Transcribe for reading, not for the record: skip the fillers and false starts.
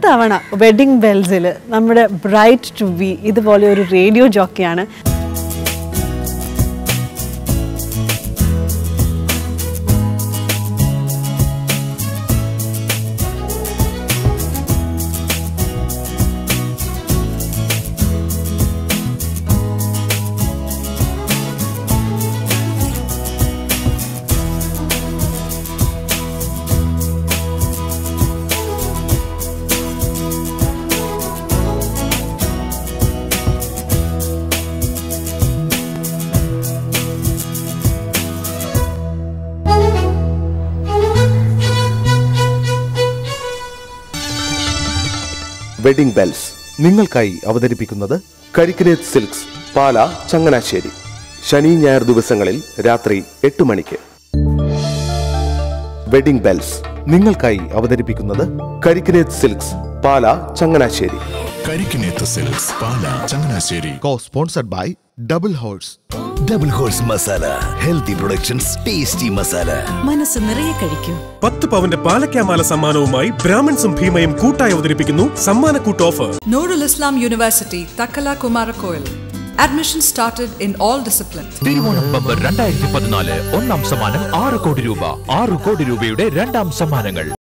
തവണ വെഡിങ് ബെൽസിൽ നമ്മുടെ bright to B ഇതുപോലെ ഒരു റേഡിയോ ജോക്കിയാണ്. വെഡിംഗ് ബെൽസ് നിങ്ങൾക്കായി അവതരിപ്പിക്കുന്നത് കരിക്കിനേത്ത് സിൽക്സ്, പാല, ചങ്ങനാശ്ശേരി. ശനി ഞായർ ദിവസങ്ങളിൽ രാത്രി 8 മണിക്ക്. വെഡിംഗ് ബെൽസ് നിങ്ങൾക്കായി അവതരിപ്പിക്കുന്നത് Karikkinethu silks, Pala, Changanassery. Karikkinethu silks, Pala, Changanassery. Co-sponsored by Double Horse. Double Horse Masala, Healthy Productions, Tasty Masala. മനസ്സ് നിറയെ കഴിക്കൂ. 10 പവന്റെ പാലക്കാമാല സമ്മാനവുമായി ബ്രാഹ്മൺസും ഭീമയും കൂട്ടായി അവതരിപ്പിക്കുന്നു സമ്മാനക്കൂട്ട് offer. Nurul Islam University, Takkala Kumarakoil. Admission started in all disciplines. Thiruvonam bumper 2014 ഒന്നാം സമ്മാനം 6 കോടി രൂപ, 6 കോടി രൂപയുടെ രണ്ടാം സമ്മാനങ്ങൾ.